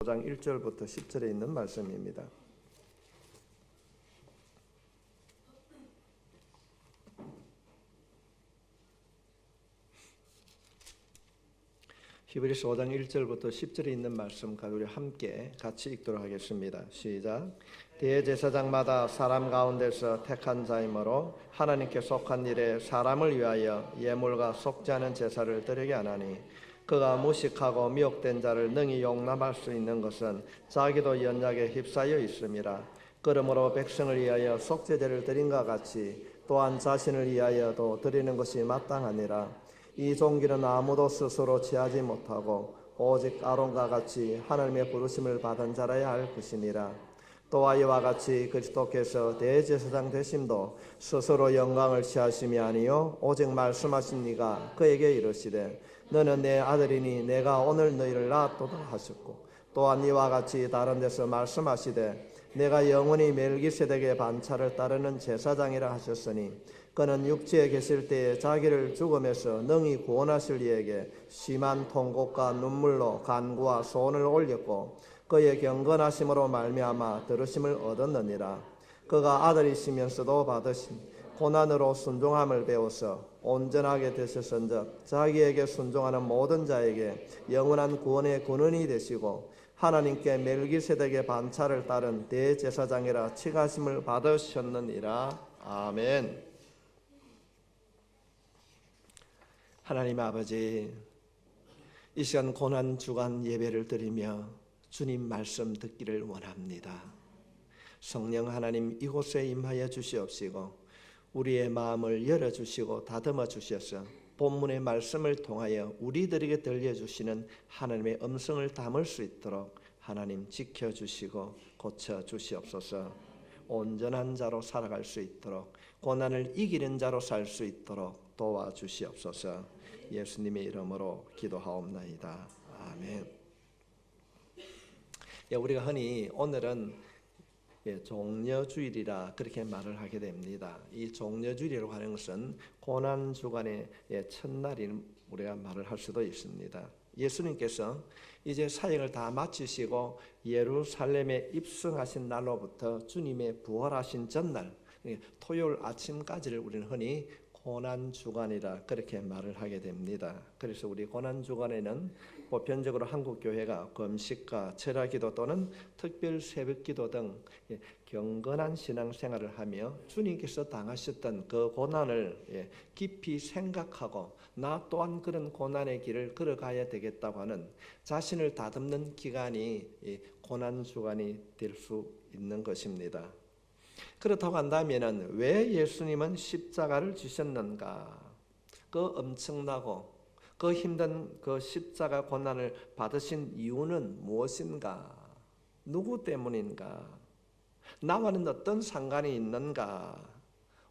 5장 1절부터 10절에 있는 말씀입니다. 히브리서 5장 1절부터 10절에 있는 말씀 우리 함께 같이 읽도록 하겠습니다. 시작. 대제사장마다 사람 가운데서 택한 자이므로 하나님께 속한 일에 사람을 위하여 예물과 속지 않은 제사를 드리게 하나니 그가 무식하고 미혹된 자를 능히 용납할 수 있는 것은 자기도 연약에 휩싸여 있음이라. 그러므로 백성을 위하여 속죄제를 드린과 같이 또한 자신을 위하여도 드리는 것이 마땅하니라. 이 종기는 아무도 스스로 취하지 못하고 오직 아론과 같이 하나님의 부르심을 받은 자라야 할 것이니라. 또한 이와 같이 그리스도께서 대제사장 되심도 스스로 영광을 취하심이 아니요 오직 말씀하신 이가 그에게 이르시되 너는 내 아들이니 내가 오늘 너희를 낳았도다 하셨고, 또한 이와 같이 다른 데서 말씀하시되 내가 영원히 멜기세덱의 반차를 따르는 제사장이라 하셨으니 그는 육지에 계실 때에 자기를 죽음에서 능히 구원하실 이에게 심한 통곡과 눈물로 간구와 소원을 올렸고 그의 경건하심으로 말미암아 들으심을 얻었느니라. 그가 아들이시면서도 받으신 고난으로 순종함을 배워서 온전하게 되셨은즉 자기에게 순종하는 모든 자에게 영원한 구원의 근원이 되시고 하나님께 멜기세덱의 반차를 따른 대제사장이라 칭하심을 받으셨느니라. 아멘. 하나님 아버지, 이 시간 고난 주간 예배를 드리며 주님 말씀 듣기를 원합니다. 성령 하나님 이곳에 임하여 주시옵시고 우리의 마음을 열어주시고 다듬어 주셔서 본문의 말씀을 통하여 우리들에게 들려주시는 하나님의 음성을 담을 수 있도록 하나님 지켜주시고 고쳐주시옵소서. 온전한 자로 살아갈 수 있도록 고난을 이기는 자로 살 수 있도록 도와주시옵소서. 예수님의 이름으로 기도하옵나이다. 아멘. 우리가 흔히 오늘은 종려주일이라 그렇게 말을 하게 됩니다. 이 종려주일이라고 하는 것은 고난주간의 첫날인 우리가 말을 할 수도 있습니다. 예수님께서 이제 사역을 다 마치시고 예루살렘에 입성하신 날로부터 주님의 부활하신 전날 토요일 아침까지를 우리는 흔히 고난주간이라 그렇게 말을 하게 됩니다. 그래서 우리 고난주간에는 보편적으로 한국교회가 금식과 철야기도 또는 특별 새벽기도 등 경건한 신앙생활을 하며 주님께서 당하셨던 그 고난을 깊이 생각하고 나 또한 그런 고난의 길을 걸어가야 되겠다고 하는 자신을 다듬는 기간이 고난주간이 될 수 있는 것입니다. 그렇다고 한다면 왜 예수님은 십자가를 지셨는가? 그 엄청나고 그 힘든 그 십자가 고난을 받으신 이유는 무엇인가? 누구 때문인가? 나와는 어떤 상관이 있는가?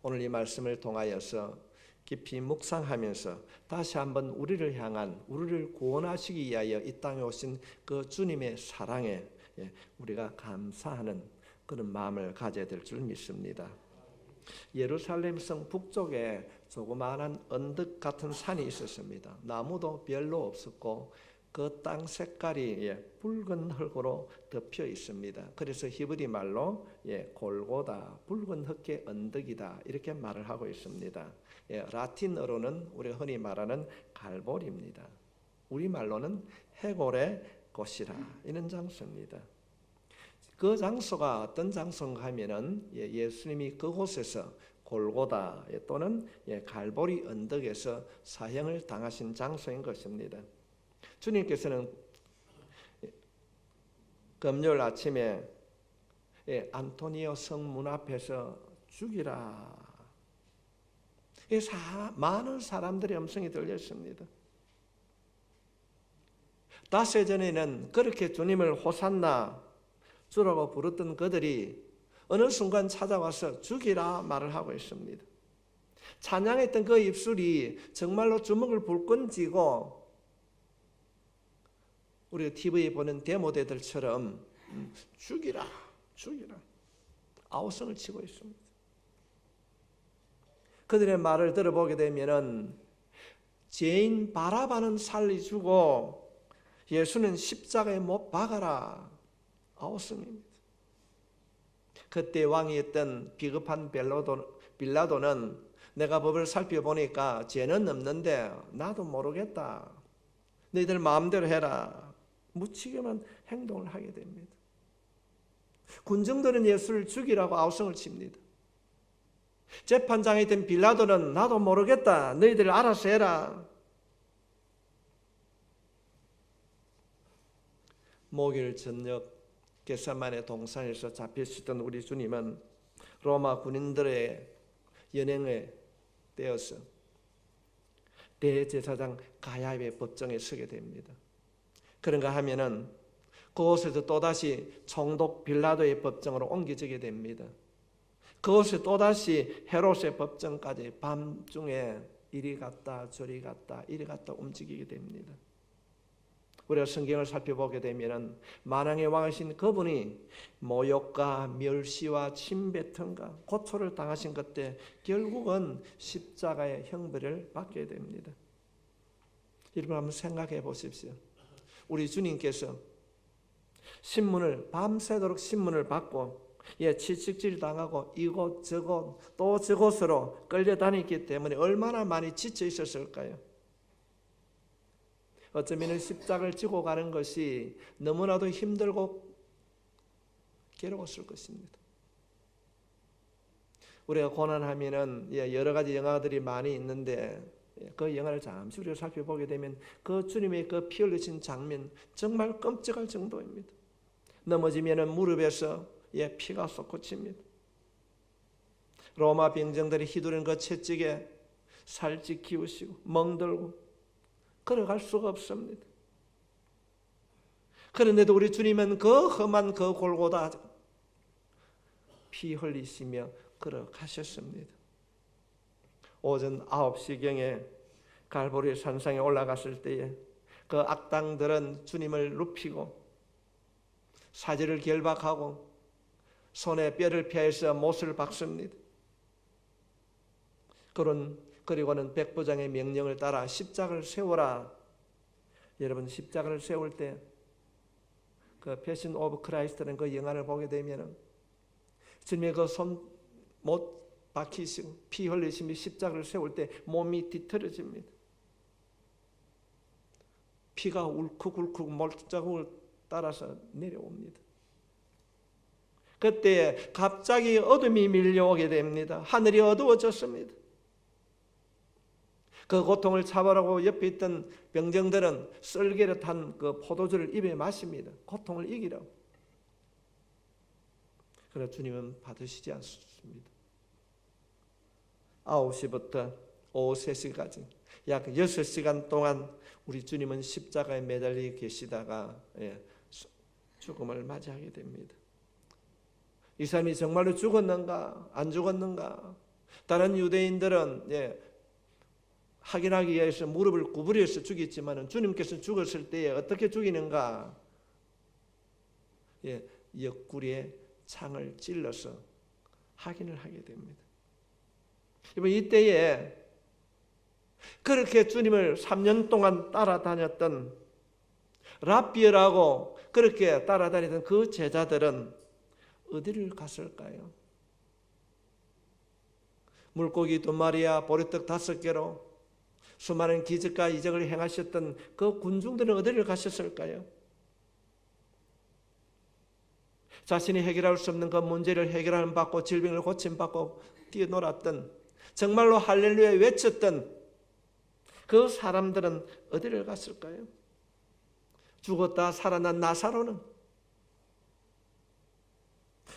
오늘 이 말씀을 통하여서 깊이 묵상하면서 다시 한번 우리를 향한 우리를 구원하시기 위하여 이 땅에 오신 그 주님의 사랑에 우리가 감사하는 그런 마음을 가져야 될 줄 믿습니다. 예루살렘 성 북쪽에 조그마한 언덕 같은 산이 있었습니다. 나무도 별로 없었고 그 땅 색깔이 붉은 흙으로 덮여 있습니다. 그래서 히브리 말로 골고다, 붉은 흙의 언덕이다 이렇게 말을 하고 있습니다. 라틴어로는 우리가 흔히 말하는 갈보리입니다. 우리말로는 해골의 곳이라 이런 장소입니다. 그 장소가 어떤 장소인가 하면은 예수님이 그곳에서 골고다 또는 갈보리 언덕에서 사형을 당하신 장소인 것입니다. 주님께서는 금요일 아침에 안토니오 성문 앞에서 죽이라. 많은 사람들의 음성이 들렸습니다. 닷새 전에는 그렇게 주님을 호산나 주라고 부르던 그들이 어느 순간 찾아와서 죽이라 말을 하고 있습니다. 찬양했던 그 입술이 정말로 주먹을 불끈 쥐고 우리가 TV에 보는 데모대들처럼 죽이라 죽이라 아우성을 치고 있습니다. 그들의 말을 들어보게 되면은 죄인 바라바는 살려주고 예수는 십자가에 못 박아라 아우성입니다. 그때 왕이었던 비겁한 빌라도는 내가 법을 살펴보니까 죄는 없는데 나도 모르겠다. 너희들 마음대로 해라. 무책임한 행동을 하게 됩니다. 군중들은 예수를 죽이라고 아우성을 칩니다. 재판장에 있던 빌라도는 나도 모르겠다. 너희들 알아서 해라. 목요일 저녁 겟세마네 동산에서 잡히시던 우리 주님은 로마 군인들의 연행에 떼어서 대제사장 가야의 법정에 서게 됩니다. 그런가 하면은 그곳에서 또다시 총독 빌라도의 법정으로 옮겨지게 됩니다. 그곳에 또다시 헤롯의 법정까지 밤중에 이리 갔다 저리 갔다 이리 갔다 움직이게 됩니다. 우리가 성경을 살펴보게 되면 만왕의 왕이신 그분이 모욕과 멸시와 침뱉음과 고초를 당하신 그때 결국은 십자가의 형벌을 받게 됩니다. 여러분 한번 생각해 보십시오. 우리 주님께서 신문을 밤새도록 신문을 받고 채찍질 당하고 이곳 저곳 또 저곳으로 끌려다녔기 때문에 얼마나 많이 지쳐 있었을까요? 어쩌면 십자가를 지고 가는 것이 너무나도 힘들고 괴로웠을 것입니다. 우리가 고난하면은 여러 가지 영화들이 많이 있는데 그 영화를 잠시 우리가 살펴보게 되면 그 주님의 그 피 흘리신 장면 정말 끔찍할 정도입니다. 넘어지면은 무릎에서 피가 솟구칩니다. 로마 병정들이 휘두른 그 채찍에 살찌 키우시고 멍들고 걸어갈 수가 없습니다. 그런데도 우리 주님은 그 험한 그 골고다 피 흘리시며 걸어가셨습니다. 오전 9시경에 갈보리 산상에 올라갔을 때에 그 악당들은 주님을 눕히고 사지를 결박하고 손에 뼈를 피해서 못을 박습니다. 그리고는 백부장의 명령을 따라 십자가를 세워라. 여러분 십자가를 세울 때 그 패션 오브 크라이스트라는 그 영화를 보게 되면 주님의 그 손 못 박히시고 피 흘리시며 십자가를 세울 때 몸이 뒤틀어집니다. 피가 울컥울컥 몰자국을 따라서 내려옵니다. 그때 갑자기 어둠이 밀려오게 됩니다. 하늘이 어두워졌습니다. 그 고통을 참으라고 옆에 있던 병정들은 썰개를 탄 그 포도주를 입에 마십니다. 고통을 이기라고. 그러나 주님은 받으시지 않습니다. 9시부터 오후 3시까지 약 6시간 동안 우리 주님은 십자가에 매달려 계시다가 죽음을 맞이하게 됩니다. 이 사람이 정말로 죽었는가 안 죽었는가? 다른 유대인들은 확인하기 위해서 무릎을 구부려서 죽였지만 주님께서 죽었을 때에 어떻게 죽이는가? 옆구리에 창을 찔러서 확인을 하게 됩니다. 이때에 그렇게 주님을 3년 동안 따라다녔던 랍비라고 그렇게 따라다니던 그 제자들은 어디를 갔을까요? 물고기 2마리와 보리떡 5개로 수많은 기적과 이적을 행하셨던 그 군중들은 어디를 가셨을까요? 자신이 해결할 수 없는 그 문제를 해결하는 받고 질병을 고침받고 뛰어놀았던 정말로 할렐루야 외쳤던 그 사람들은 어디를 갔을까요? 죽었다 살아난 나사로는,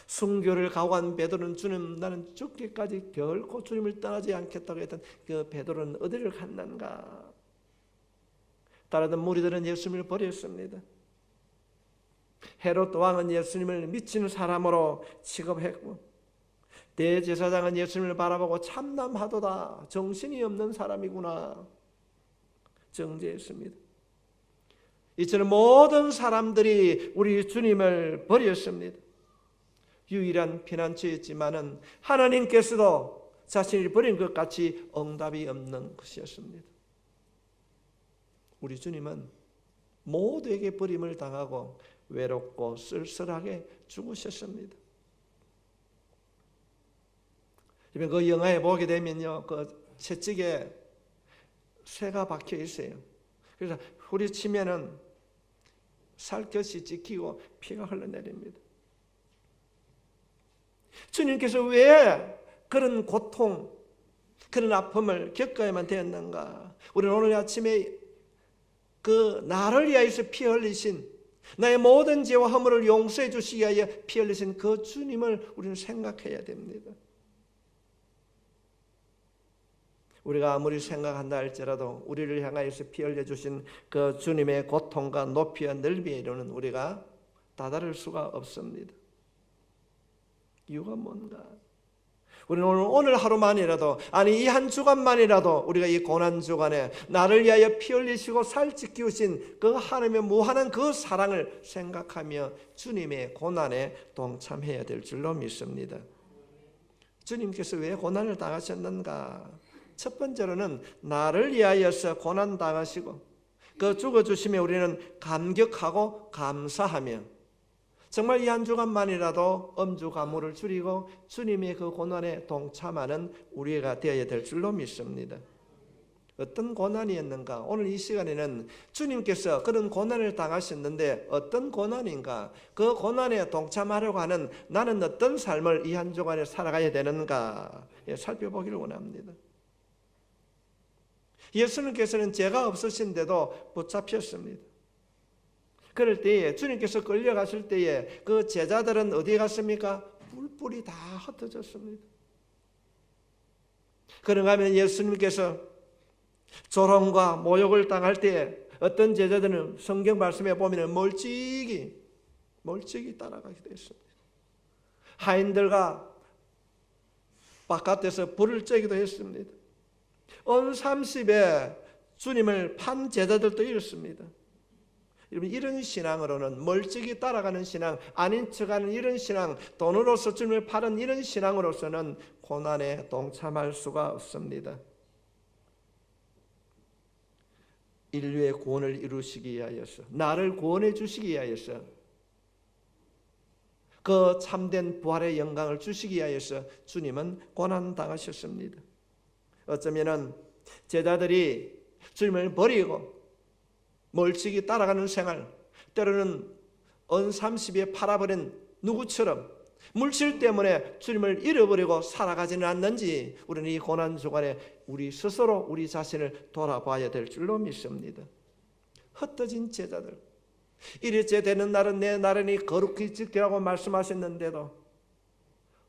순교를 각오한 베드로는 주님 나는 죽기까지 결코 주님을 떠나지 않겠다고 했던 그 베드로는 어디를 갔는가? 따르던 무리들은 예수님을 버렸습니다. 헤롯 왕은 예수님을 미친 사람으로 취급했고 대제사장은 예수님을 바라보고 참남하도다, 정신이 없는 사람이구나 정죄했습니다. 이처럼 모든 사람들이 우리 주님을 버렸습니다. 유일한 피난처였지만은 하나님께서도 자신을 버린 것 같이 응답이 없는 것이었습니다. 우리 주님은 모두에게 버림을 당하고 외롭고 쓸쓸하게 죽으셨습니다. 그 영화에 보게 되면요, 그 채찍에 새가 박혀 있어요. 그래서 후리치면은 살갗이 찍히고 피가 흘러내립니다. 주님께서 왜 그런 고통, 그런 아픔을 겪어야만 되었는가? 우리는 오늘 아침에 그 나를 위하여서 피 흘리신, 나의 모든 죄와 허물을 용서해 주시기 위하여 피 흘리신 그 주님을 우리는 생각해야 됩니다. 우리가 아무리 생각한다 할지라도 우리를 향하여서 피 흘려 주신 그 주님의 고통과 높이와 넓이에 이르는 우리가 다다를 수가 없습니다. 이유가 뭔가? 우리는 오늘 하루만이라도, 아니 이 한 주간만이라도 우리가 이 고난 주간에 나를 위하여 피 흘리시고 살찌 키우신 그 하나님의 무한한 그 사랑을 생각하며 주님의 고난에 동참해야 될 줄로 믿습니다. 주님께서 왜 고난을 당하셨는가? 첫 번째로는 나를 위하여서 고난 당하시고 그 죽어주심에 우리는 감격하고 감사하며 정말 이 한 주간만이라도 엄주 가무를 줄이고 주님의 그 고난에 동참하는 우리가 되어야 될 줄로 믿습니다. 어떤 고난이었는가? 오늘 이 시간에는 주님께서 그런 고난을 당하셨는데 어떤 고난인가? 그 고난에 동참하려고 하는 나는 어떤 삶을 이 한 주간에 살아가야 되는가? 살펴보기를 원합니다. 예수님께서는 죄가 없으신데도 붙잡혔습니다. 그럴 때에 주님께서 끌려가실 때에 그 제자들은 어디에 갔습니까? 뿔뿔이 다 흩어졌습니다. 그런가 하면 예수님께서 조롱과 모욕을 당할 때에 어떤 제자들은 성경 말씀에 보면 멀찍이 따라가기도 했습니다. 하인들과 바깥에서 불을 쬐기도 했습니다. 온 30에 주님을 판 제자들도 이렇습니다. 여러분, 이런 신앙으로는 멀찍이 따라가는 신앙, 아닌 척하는 이런 신앙, 돈으로서 주님을 파는 이런 신앙으로서는 고난에 동참할 수가 없습니다. 인류의 구원을 이루시기 위하여서, 나를 구원해 주시기 위하여서, 그 참된 부활의 영광을 주시기 위하여서 주님은 고난 당하셨습니다. 어쩌면은 제자들이 주님을 버리고 멀찍이 따라가는 생활, 때로는 언30에 팔아버린 누구처럼 물질 때문에 주님을 잃어버리고 살아가지는 않는지 우리는 이 고난 주간에 우리 스스로 우리 자신을 돌아봐야 될 줄로 믿습니다. 흩어진 제자들, 이래째 되는 날은 내 나른히 거룩히 지키라고 말씀하셨는데도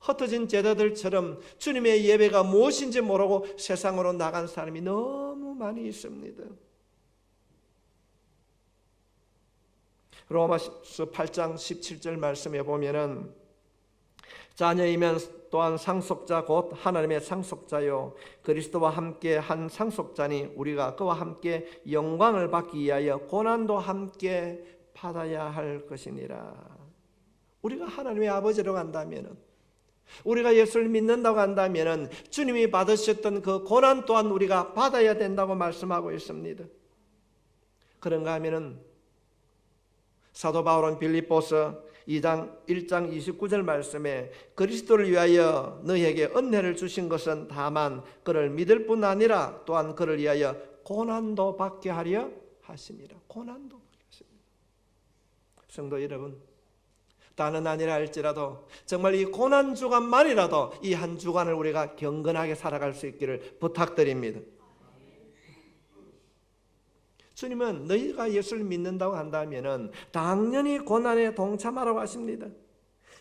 흩어진 제자들처럼 주님의 예배가 무엇인지 모르고 세상으로 나간 사람이 너무 많이 있습니다. 로마서 8장 17절 말씀에 보면은 자녀이면 또한 상속자 곧 하나님의 상속자요 그리스도와 함께 한 상속자니 우리가 그와 함께 영광을 받기 위하여 고난도 함께 받아야 할 것이니라. 우리가 하나님의 아버지로 간다면은, 우리가 예수를 믿는다고 한다면은 주님이 받으셨던 그 고난 또한 우리가 받아야 된다고 말씀하고 있습니다. 그런가 하면은 사도 바울은 빌립보서 2장 1장 29절 말씀에 그리스도를 위하여 너희에게 은혜를 주신 것은 다만 그를 믿을 뿐 아니라 또한 그를 위하여 고난도 받게 하려 하심이라. 고난도 받게 하십니다. 성도 여러분, 다는 아니라 할지라도 정말 이 고난 주간만이라도 이 한 주간을 우리가 경건하게 살아갈 수 있기를 부탁드립니다. 주님은 너희가 예수를 믿는다고 한다면 당연히 고난에 동참하라고 하십니다.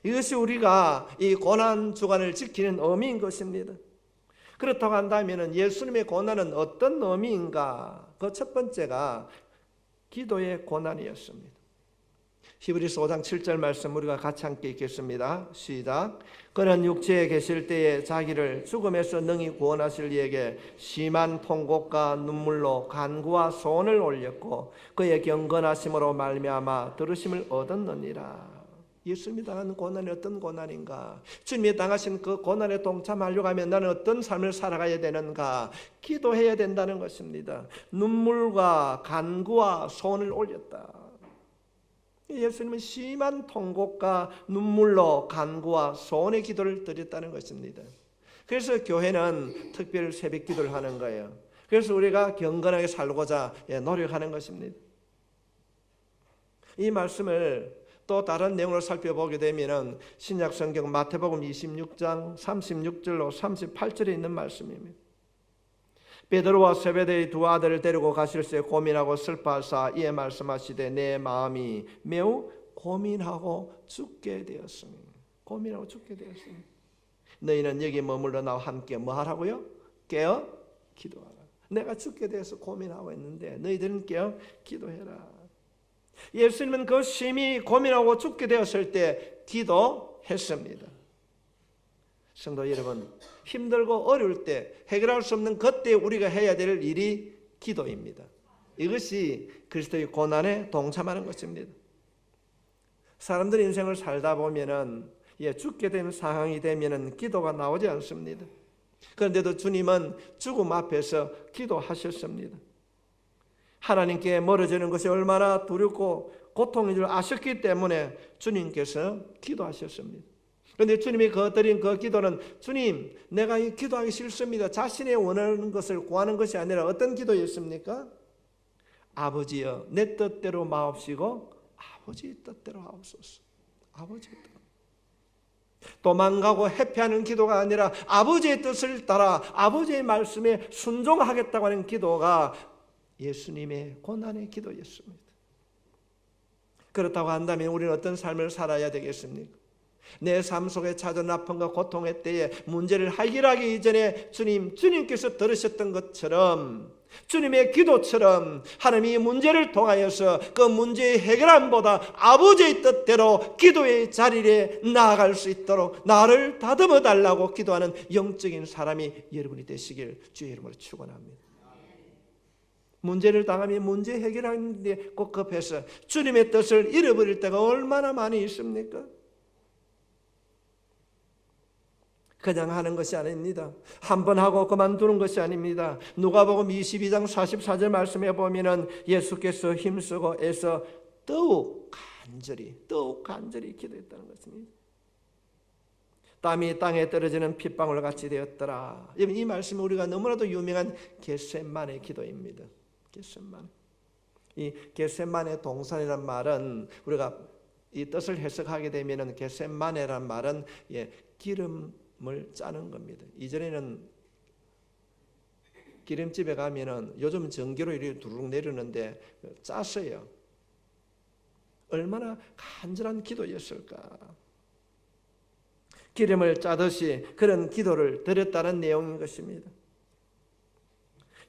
이것이 우리가 이 고난 주간을 지키는 의미인 것입니다. 그렇다고 한다면 예수님의 고난은 어떤 의미인가? 그 첫 번째가 기도의 고난이었습니다. 히브리서 5장 7절 말씀 우리가 같이 함께 읽겠습니다. 시작. 그는 육체에 계실 때에 자기를 죽음에서 능히 구원하실 이에게 심한 통곡과 눈물로 간구와 소원을 올렸고 그의 경건하심으로 말미암아 들으심을 얻었느니라. 예수님이 당하는 고난이 어떤 고난인가? 주님이 당하신 그 고난에 동참하려고 하면 나는 어떤 삶을 살아가야 되는가? 기도해야 된다는 것입니다. 눈물과 간구와 소원을 올렸다. 예수님은 심한 통곡과 눈물로 간구와 소원의 기도를 드렸다는 것입니다. 그래서 교회는 특별 새벽 기도를 하는 거예요. 그래서 우리가 경건하게 살고자 노력하는 것입니다. 이 말씀을 또 다른 내용으로 살펴보게 되면 신약 성경 마태복음 26장 36절로 38절에 있는 말씀입니다. 베드로와 세베대의 두 아들을 데리고 가실새 고민하고 슬퍼하사 이에 말씀하시되 내 마음이 매우 고민하고 죽게 되었습니다. 고민하고 죽게 되었습니다. 너희는 여기 머물러 나와 함께 뭐 하라고요? 깨어 기도하라. 내가 죽게 돼서 고민하고 있는데 너희들은 깨어 기도해라. 예수님은 그 심히 고민하고 죽게 되었을 때 기도했습니다. 성도 여러분, 힘들고 어려울 때 해결할 수 없는 그때 우리가 해야 될 일이 기도입니다. 이것이 그리스도의 고난에 동참하는 것입니다. 사람들 인생을 살다 보면은 죽게 된 상황이 되면은 기도가 나오지 않습니다. 그런데도 주님은 죽음 앞에서 기도하셨습니다. 하나님께 멀어지는 것이 얼마나 두렵고 고통인 줄 아셨기 때문에 주님께서 기도하셨습니다. 그런데 주님이 드린 그 기도는 주님, 내가 이 기도하기 싫습니다. 자신의 원하는 것을 구하는 것이 아니라 어떤 기도였습니까? 아버지여, 내 뜻대로 마옵시고 아버지의 뜻대로 하옵소서. 아버지의 뜻. 도망가고 회피하는 기도가 아니라 아버지의 뜻을 따라 아버지의 말씀에 순종하겠다고 하는 기도가 예수님의 고난의 기도였습니다. 그렇다고 한다면 우리는 어떤 삶을 살아야 되겠습니까? 내 삶 속에 찾은 아픔과 고통의 때에 문제를 해결하기 이전에 주님께서 들으셨던 것처럼 주님의 기도처럼 하나님이 문제를 통하여서 그 문제의 해결함보다 아버지의 뜻대로 기도의 자리에 나아갈 수 있도록 나를 다듬어 달라고 기도하는 영적인 사람이 여러분이 되시길 주의 이름으로 축원합니다. 문제를 당하면 문제 해결하는 데 꼭 급해서 주님의 뜻을 잃어버릴 때가 얼마나 많이 있습니까? 그냥 하는 것이 아닙니다. 한 번 하고 그만두는 것이 아닙니다. 누가복음 22장 44절 말씀에 보면은 예수께서 힘쓰고 애써 더욱 간절히 기도했다는 것입니다. 땀이 땅에 떨어지는 핏방울 같이 되었더라. 이 말씀은 우리가 너무나도 유명한 겟세마네 기도입니다. 겟세마네. 이 겟세마네 동산이란 말은 우리가 이 뜻을 해석하게 되면은 겟세마네란 말은 기름을 짜는 겁니다. 이전에는 기름집에 가면은 요즘 전기로 이렇게 두룩 내리는데 짰어요. 얼마나 간절한 기도였을까. 기름을 짜듯이 그런 기도를 드렸다는 내용인 것입니다.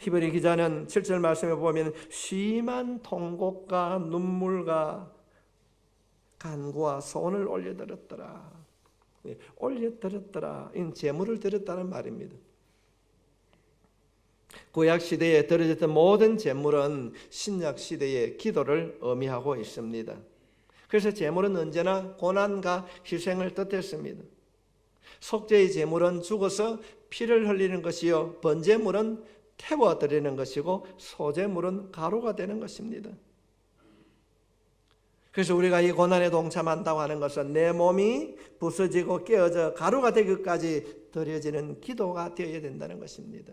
히브리 기자는 7절 말씀에 보면 심한 통곡과 눈물과 간구와 소원을 올려드렸더라. 올려드렸더라. 이 제물을 드렸다는 말입니다. 구약 시대에 드려졌던 모든 제물은 신약 시대의 기도를 의미하고 있습니다. 그래서 제물은 언제나 고난과 희생을 뜻했습니다. 속죄의 제물은 죽어서 피를 흘리는 것이요 번제물은 태워드리는 것이고 소제물은 가루가 되는 것입니다. 그래서 우리가 이 고난에 동참한다고 하는 것은 내 몸이 부서지고 깨어져 가루가 되기까지 드려지는 기도가 되어야 된다는 것입니다.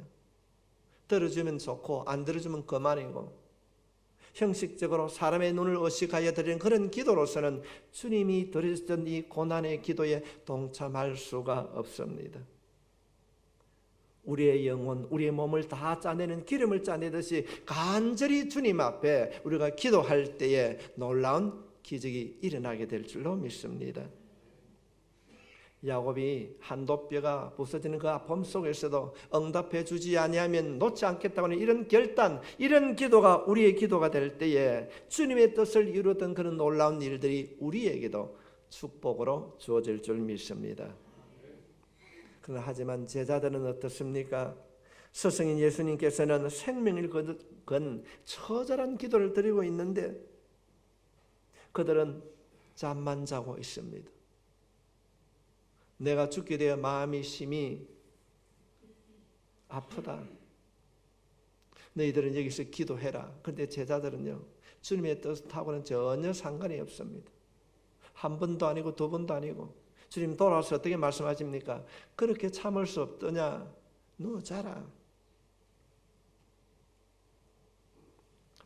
들어주면 좋고 안 들어주면 그만이고 형식적으로 사람의 눈을 의식하여 드리는 그런 기도로서는 주님이 드리셨던 이 고난의 기도에 동참할 수가 없습니다. 우리의 영혼, 우리의 몸을 다 짜내는 기름을 짜내듯이 간절히 주님 앞에 우리가 기도할 때에 놀라운 기적이 일어나게 될 줄로 믿습니다. 야곱이 한도뼈가 부서지는 그 아픔 속에서도 응답해 주지 아니하면 놓지 않겠다고 하는 이런 결단, 이런 기도가 우리의 기도가 될 때에 주님의 뜻을 이루었던 그런 놀라운 일들이 우리에게도 축복으로 주어질 줄 믿습니다. 그러나 하지만 제자들은 어떻습니까? 스승인 예수님께서는 생명을 건 처절한 기도를 드리고 있는데 그들은 잠만 자고 있습니다. 내가 죽게 되어 마음이 심히 아프다. 너희들은 여기서 기도해라. 그런데 제자들은요, 주님의 뜻하고는 전혀 상관이 없습니다. 한 번도 아니고 두 번도 아니고 주님 돌아와서 어떻게 말씀하십니까? 그렇게 참을 수 없더냐? 누워 자라.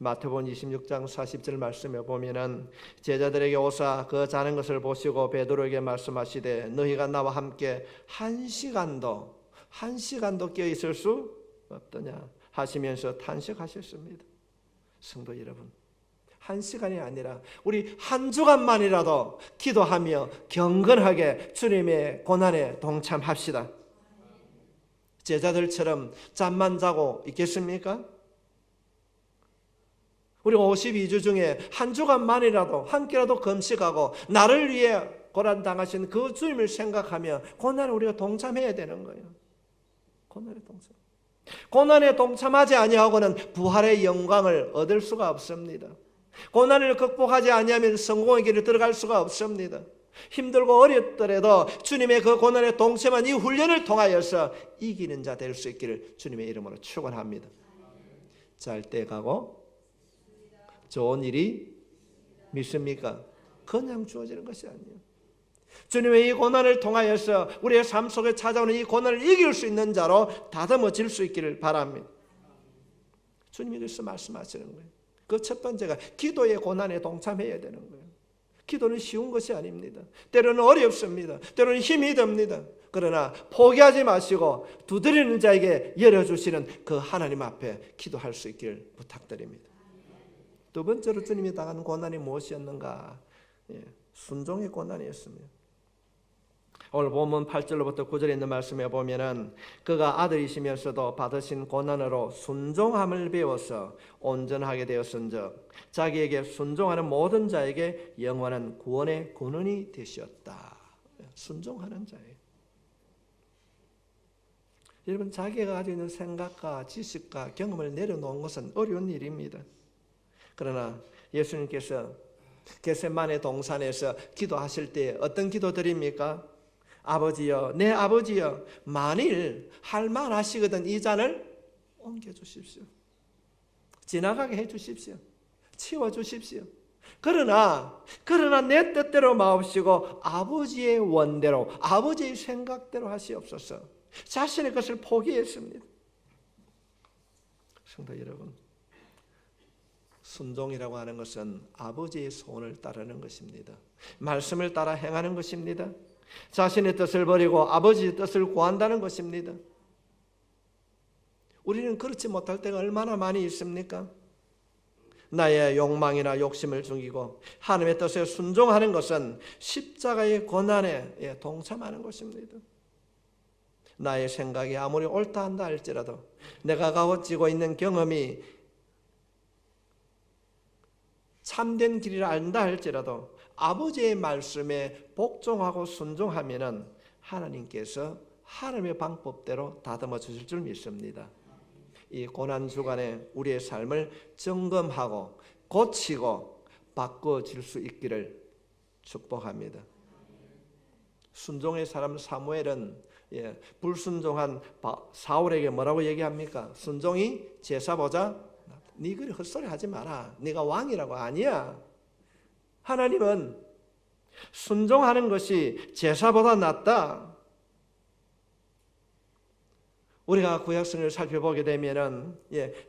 마태복음 26장 40절 말씀에 보면은 제자들에게 오사 그 자는 것을 보시고 베드로에게 말씀하시되 너희가 나와 함께 한 시간도 깨어 있을 수 없더냐 하시면서 탄식하셨습니다. 성도 여러분, 한 시간이 아니라 우리 한 주간만이라도 기도하며 경건하게 주님의 고난에 동참합시다. 제자들처럼 잠만 자고 있겠습니까? 우리 52주 중에 한 주간만이라도 한 끼라도 금식하고 나를 위해 고난당하신 그 주님을 생각하며 고난에 우리가 동참해야 되는 거예요. 고난에 동참하지 아니하고는 부활의 영광을 얻을 수가 없습니다. 고난을 극복하지 아니하면 성공의 길을 들어갈 수가 없습니다. 힘들고 어렵더라도 주님의 그 고난에 동참한 이 훈련을 통하여서 이기는 자 될 수 있기를 주님의 이름으로 축원합니다. 잘 때 가고 좋은 일이 믿습니까? 그냥 주어지는 것이 아니에요. 주님의 이 고난을 통하여서 우리의 삶 속에 찾아오는 이 고난을 이길 수 있는 자로 다듬어질 수 있기를 바랍니다. 주님이 그래서 말씀하시는 거예요. 그 첫 번째가 기도의 고난에 동참해야 되는 거예요. 기도는 쉬운 것이 아닙니다. 때로는 어렵습니다. 때로는 힘이 듭니다. 그러나 포기하지 마시고 두드리는 자에게 열어주시는 그 하나님 앞에 기도할 수 있기를 부탁드립니다. 두 번째로 주님이 당하는 고난이 무엇이었는가? 순종의 고난이었습니다. 오늘 본문 8절로부터 9절에 있는 말씀에 보면은 그가 아들이시면서도 받으신 고난으로 순종함을 배워서 온전하게 되었은즉 자기에게 순종하는 모든 자에게 영원한 구원의 근원이 되셨다. 순종하는 자예요. 여러분, 자기가 가지고 있는 생각과 지식과 경험을 내려놓은 것은 어려운 일입니다. 그러나 예수님께서 겟세마네 동산에서 기도하실 때 어떤 기도 드립니까? 아버지여, 내 아버지여, 만일 할 만하시거든 이 잔을 옮겨주십시오. 지나가게 해주십시오. 치워주십시오. 그러나 내 뜻대로 마옵시고 아버지의 원대로, 아버지의 생각대로 하시옵소서. 자신의 것을 포기했습니다. 성도 여러분, 순종이라고 하는 것은 아버지의 소원을 따르는 것입니다. 말씀을 따라 행하는 것입니다. 자신의 뜻을 버리고 아버지의 뜻을 구한다는 것입니다. 우리는 그렇지 못할 때가 얼마나 많이 있습니까? 나의 욕망이나 욕심을 죽이고 하나님의 뜻에 순종하는 것은 십자가의 고난에 동참하는 것입니다. 나의 생각이 아무리 옳다 한다 할지라도, 내가 가지고 있는 경험이 참된 길이라 안다 할지라도 아버지의 말씀에 복종하고 순종하면은 하나님께서 하나님의 방법대로 다듬어 주실 줄 믿습니다. 이 고난 주간에 우리의 삶을 점검하고 고치고 바꿔질 수 있기를 축복합니다. 순종의 사람 사무엘은 불순종한 사울에게 뭐라고 얘기합니까? 순종이 제사보다 네 그리 헛소리 하지 마라. 네가 왕이라고. 아니야. 하나님은 순종하는 것이 제사보다 낫다. 우리가 구약성을 살펴보게 되면은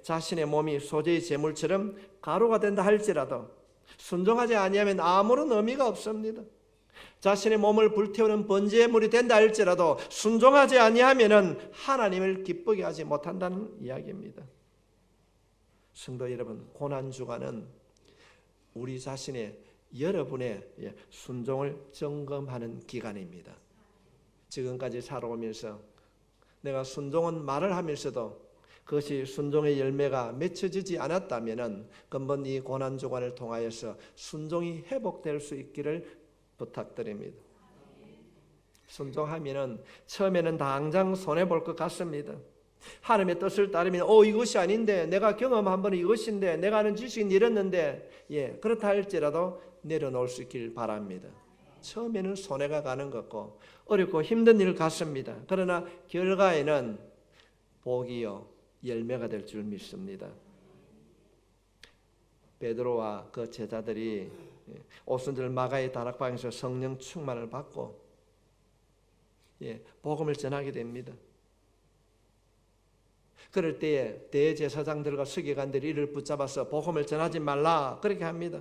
자신의 몸이 소재의 제물처럼 가루가 된다 할지라도 순종하지 아니하면 아무런 의미가 없습니다. 자신의 몸을 불태우는 번제물이 된다 할지라도 순종하지 아니하면은 하나님을 기쁘게 하지 못한다는 이야기입니다. 성도 여러분, 고난 주간은 우리 자신의 여러분의 순종을 점검하는 기간입니다. 지금까지 살아오면서 내가 순종은 말을 하면서도 그것이 순종의 열매가 맺혀지지 않았다면은 근본 이 고난 주간을 통하여서 순종이 회복될 수 있기를 부탁드립니다. 순종하면은 처음에는 당장 손해 볼 것 같습니다. 하나님의 뜻을 따르면 이것이 아닌데, 내가 경험한 바는 이것인데, 내가 아는 지식은 이랬는데, 그렇다 할지라도 내려놓을 수 있길 바랍니다. 처음에는 손해가 가는 것고 어렵고 힘든 일 같습니다. 그러나 결과에는 복이요 열매가 될 줄 믿습니다. 베드로와 그 제자들이 오순절 마가의 다락방에서 성령 충만을 받고 복음을 전하게 됩니다. 그럴 때에 대제사장들과 서기관들이 이를 붙잡아서 복음을 전하지 말라 그렇게 합니다.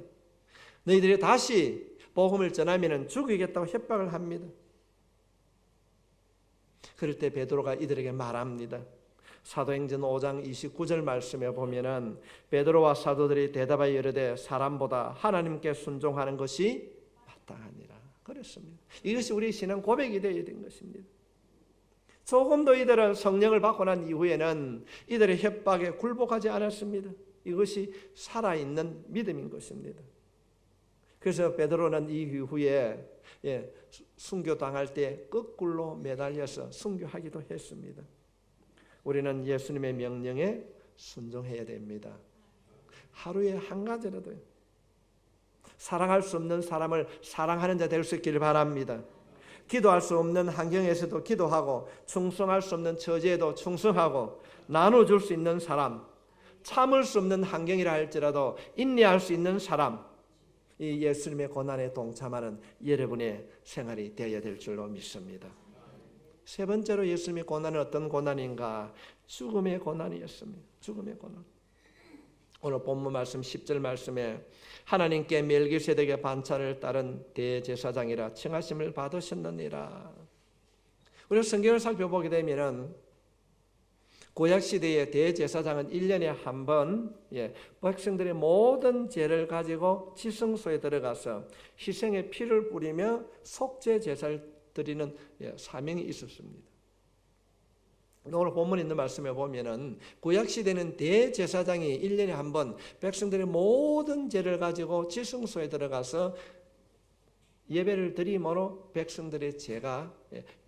너희들이 다시 복음을 전하면 죽이겠다고 협박을 합니다. 그럴 때 베드로가 이들에게 말합니다. 사도행전 5장 29절 말씀에 보면은 베드로와 사도들이 대답하여 이르되 사람보다 하나님께 순종하는 것이 마땅하니라 그랬습니다. 이것이 우리 신앙 고백이 되어야 된 것입니다. 조금도 이들은 성령을 받고 난 이후에는 이들의 협박에 굴복하지 않았습니다. 이것이 살아있는 믿음인 것입니다. 그래서 베드로는 이 이후에 순교당할 때 거꾸로 매달려서 순교하기도 했습니다. 우리는 예수님의 명령에 순종해야 됩니다. 하루에 한 가지라도 사랑할 수 없는 사람을 사랑하는 자 될 수 있기를 바랍니다. 기도할 수 없는 환경에서도 기도하고 충성할 수 없는 처지에도 충성하고 나눠줄 수 있는 사람, 참을 수 없는 환경이라 할지라도 인내할 수 있는 사람, 이 예수님의 고난에 동참하는 여러분의 생활이 되어야 될 줄로 믿습니다. 세 번째로 예수님의 고난은 어떤 고난인가? 죽음의 고난이었습니다. 죽음의 고난. 오늘 본문 말씀 10절 말씀에 하나님께 멜기세덱의 반차를 따른 대제사장이라 칭하심을 받으셨느니라. 우리가 성경을 살펴보게 되면은 구약시대의 대제사장은 1년에 한 번 백성들의 모든 죄를 가지고 지성소에 들어가서 희생의 피를 뿌리며 속죄 제사를 드리는 사명이 있었습니다. 오늘 본문에 있는 말씀에 보면은 구약시대는 대제사장이 1년에 한 번 백성들의 모든 죄를 가지고 지성소에 들어가서 예배를 드림으로 백성들의 죄가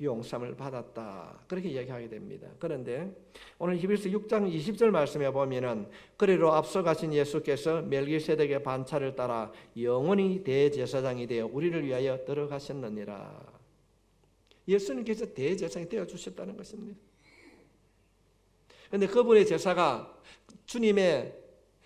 용서를 받았다 그렇게 이야기하게 됩니다. 그런데 오늘 히브리서 6장 20절 말씀에 보면은 그리로 앞서 가신 예수께서 멜기세덱의 반차를 따라 영원히 대제사장이 되어 우리를 위하여 들어가셨느니라. 예수님께서 대제사장이 되어주셨다는 것입니다. 그런데 그분의 제사가 주님의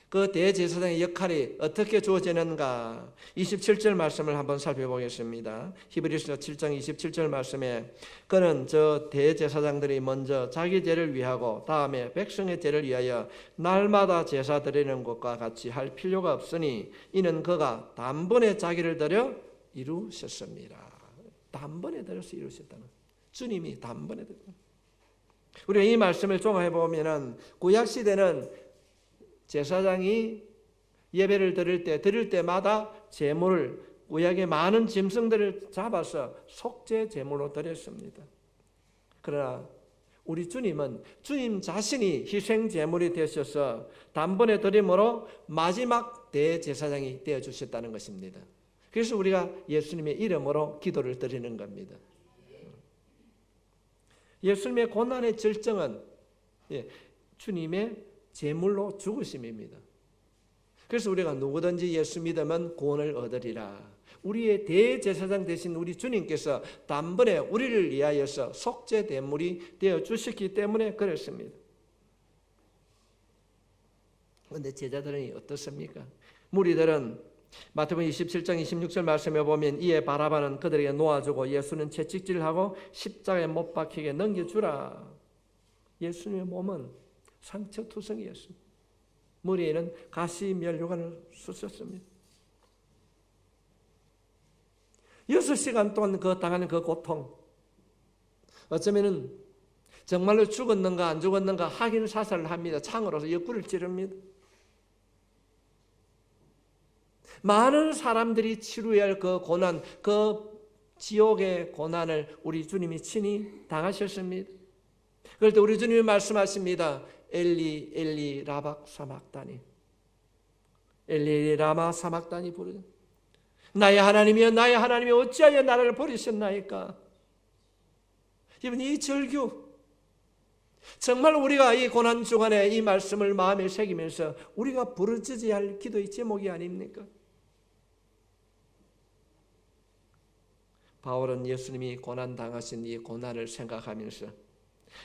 그 대제사장의 역할이 어떻게 주어지는가 27절 말씀을 한번 살펴보겠습니다. 히브리서 7장 27절 말씀에 그는 저 대제사장들이 먼저 자기 죄를 위하고 다음에 백성의 죄를 위하여 날마다 제사 드리는 것과 같이 할 필요가 없으니 이는 그가 단번에 자기를 드려 이루셨습니다. 단번에 들어서 이루셨다는 주님이 단번에 들어. 우리가 이 말씀을 종합해 보면은 구약 시대는 제사장이 예배를 드릴 때마다 제물을 구약의 많은 짐승들을 잡아서 속죄 제물로 드렸습니다. 그러나 우리 주님은 주님 자신이 희생 제물이 되셔서 단번에 드림으로 마지막 대제사장이 되어 주셨다는 것입니다. 그래서 우리가 예수님의 이름으로 기도를 드리는 겁니다. 예수님의 고난의 절정은 주님의 제물로 죽으심입니다. 그래서 우리가 누구든지 예수 믿으면 구원을 얻으리라. 우리의 대제사장 되신 우리 주님께서 단번에 우리를 위하여서 속죄 대물이 되어 주셨기 때문에 그렇습니다. 그런데 제자들은 어떻습니까? 무리들은 마태복음 27장 26절 말씀에 보면 이에 바라바는 그들에게 놓아주고 예수는 채찍질하고 십자가에 못 박히게 넘겨주라. 예수님의 몸은 상처투성이었습니다. 머리에는 가시 면류관을 쓰셨습니다. 6시간 동안 그 당하는 그 고통, 어쩌면은 정말로 죽었는가 안 죽었는가 확인 사살을 합니다. 창으로서 옆구리를 찌릅니다. 많은 사람들이 치루해야 할 그 고난, 그 지옥의 고난을 우리 주님이 친히 당하셨습니다. 그럴 때 우리 주님이 말씀하십니다. 엘리 엘리 라박 사막다니, 엘리 엘리 라마 사막다니 부르짖 나의 하나님이여 나의 하나님이여 어찌하여 나를 버리셨나이까. 여러분, 이 절규 정말 우리가 이 고난 주간에 이 말씀을 마음에 새기면서 우리가 부르짖어야 할 기도의 제목이 아닙니까? 바울은 예수님이 고난당하신 이 고난을 생각하면서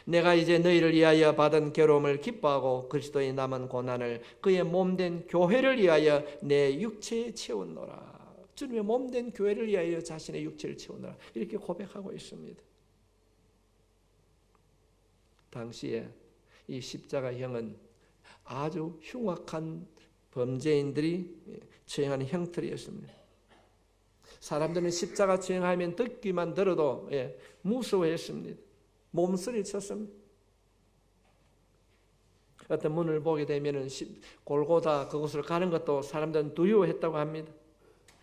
내가 이제 너희를 위하여 받은 괴로움을 기뻐하고 그리스도의 남은 고난을 그의 몸된 교회를 위하여 내 육체에 채웠노라. 주님의 몸된 교회를 위하여 자신의 육체를 채웠노라. 이렇게 고백하고 있습니다. 당시에 이 십자가형은 아주 흉악한 범죄인들이 처형하는 형틀이었습니다. 사람들은 십자가 처형하면 듣기만 들어도 무서워했습니다. 몸서리 쳤습니다. 어떤 문을 보게 되면 골고다 그곳을 가는 것도 사람들은 두려워했다고 합니다.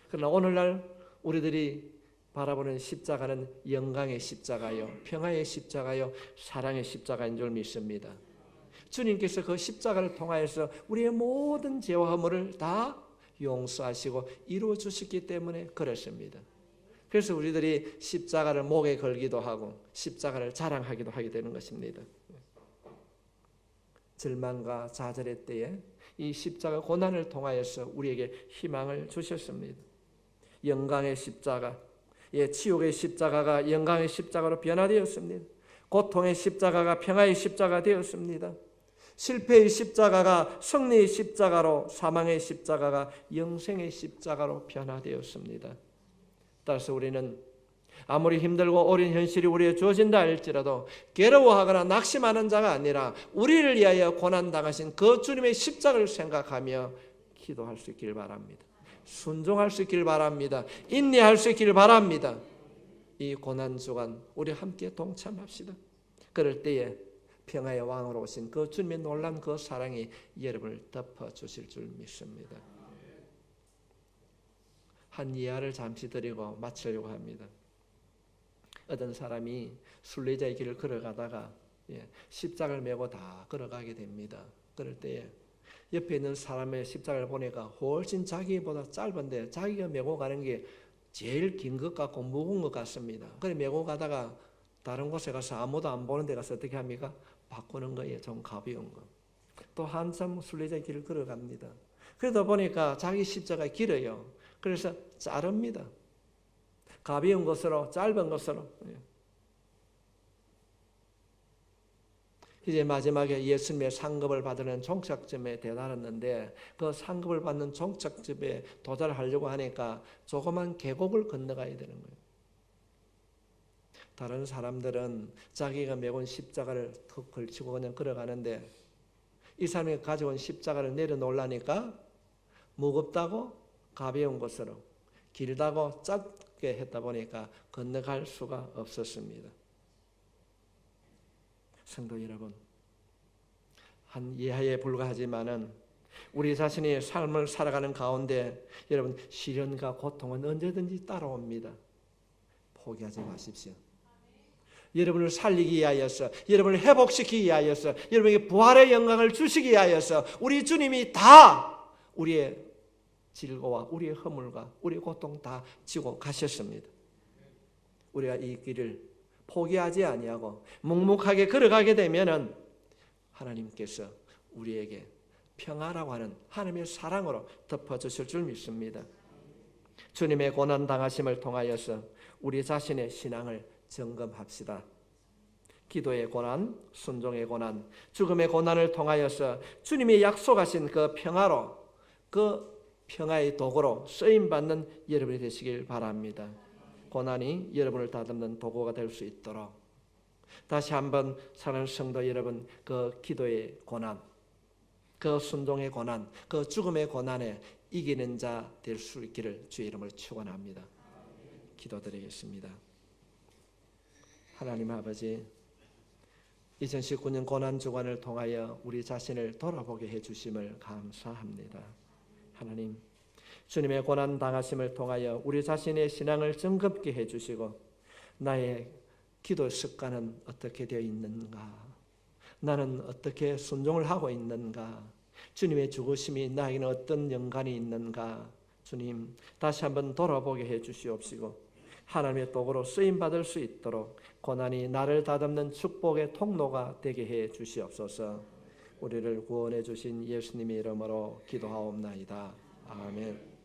그러나 오늘날 우리들이 바라보는 십자가는 영광의 십자가요, 평화의 십자가요, 사랑의 십자가인 줄 믿습니다. 주님께서 그 십자가를 통하여서 우리의 모든 죄와 허물을 다 용서하시고 이루어 주셨기 때문에 그렇습니다. 그래서 우리들이 십자가를 목에 걸기도 하고 십자가를 자랑하기도 하게 되는 것입니다. 절망과 좌절의 때에 이 십자가 고난을 통하여서 우리에게 희망을 주셨습니다. 영광의 십자가, 지옥의 십자가가 영광의 십자가로 변화되었습니다. 고통의 십자가가 평화의 십자가 되었습니다. 실패의 십자가가 승리의 십자가로, 사망의 십자가가 영생의 십자가로 변화되었습니다. 따라서 우리는 아무리 힘들고 어려운 현실이 우리에 주어진다 할지라도 괴로워하거나 낙심하는 자가 아니라 우리를 위하여 고난당하신 그 주님의 십자가를 생각하며 기도할 수 있길 바랍니다. 순종할 수 있길 바랍니다. 인내할 수 있길 바랍니다. 이 고난주간 우리 함께 동참합시다. 그럴 때에 평화의 왕으로 오신 그 주님의 놀라운 그 사랑이 여러분을 덮어주실 줄 믿습니다. 한 예화를 잠시 드리고 마치려고 합니다. 어떤 사람이 순례자의 길을 걸어가다가 십자가를 메고 다 걸어가게 됩니다. 그럴 때에 옆에 있는 사람의 십자가를 보니까 훨씬 자기보다 짧은데 자기가 메고 가는 게 제일 긴 것 같고 무거운 것 같습니다. 그래 메고 가다가 다른 곳에 가서 아무도 안 보는 데 가서 어떻게 합니까? 바꾸는 거예요. 좀 가벼운 거. 또 한참 순례자의 길을 걸어갑니다. 그러다 보니까 자기 십자가가 길어요. 그래서 자릅니다. 가벼운 것으로, 짧은 것으로. 이제 마지막에 예수님의 상급을 받는 종착점에 도달했는데 그 상급을 받는 종착점에 도달하려고 하니까 조그만 계곡을 건너가야 되는 거예요. 다른 사람들은 자기가 메고 온 십자가를 턱 걸치고 그냥 걸어가는데 이 사람이 가지고 온 십자가를 내려놓으려니까 무겁다고 가벼운 것으로, 길다고 짧게 했다 보니까 건너갈 수가 없었습니다. 성도 여러분, 한 예화에 불과하지만은 우리 자신의 삶을 살아가는 가운데 여러분 시련과 고통은 언제든지 따라옵니다. 포기하지 마십시오. 여러분을 살리기 위하여서, 여러분을 회복시키기 위하여서, 여러분에게 부활의 영광을 주시기 위하여서 우리 주님이 다 우리의 질고와 우리의 허물과 우리의 고통 다 지고 가셨습니다. 우리가 이 길을 포기하지 아니하고 묵묵하게 걸어가게 되면은 하나님께서 우리에게 평화라고 하는 하나님의 사랑으로 덮어주실 줄 믿습니다. 주님의 고난 당하심을 통하여서 우리 자신의 신앙을 점검합시다. 기도의 고난, 순종의 고난, 죽음의 고난을 통하여서 주님이 약속하신 그 평화로, 그 평화의 도구로 쓰임받는 여러분이 되시길 바랍니다. 고난이 여러분을 다듬는 도구가 될 수 있도록 다시 한번 사랑하는 성도 여러분, 그 기도의 고난, 그 순종의 고난, 그 죽음의 고난에 이기는 자 될 수 있기를 주의 이름으로 축원합니다. 기도드리겠습니다. 하나님 아버지, 2019년 고난주간을 통하여 우리 자신을 돌아보게 해주심을 감사합니다. 하나님, 주님의 고난 당하심을 통하여 우리 자신의 신앙을 정겁게 해주시고 나의 기도 습관은 어떻게 되어 있는가? 나는 어떻게 순종을 하고 있는가? 주님의 죽으심이 나에게는 어떤 연관이 있는가? 주님, 다시 한번 돌아보게 해주시옵시고 하나님의 도구로 쓰임받을 수 있도록 고난이 나를 다듬는 축복의 통로가 되게 해 주시옵소서. 우리를 구원해 주신 예수님의 이름으로 기도하옵나이다. 아멘.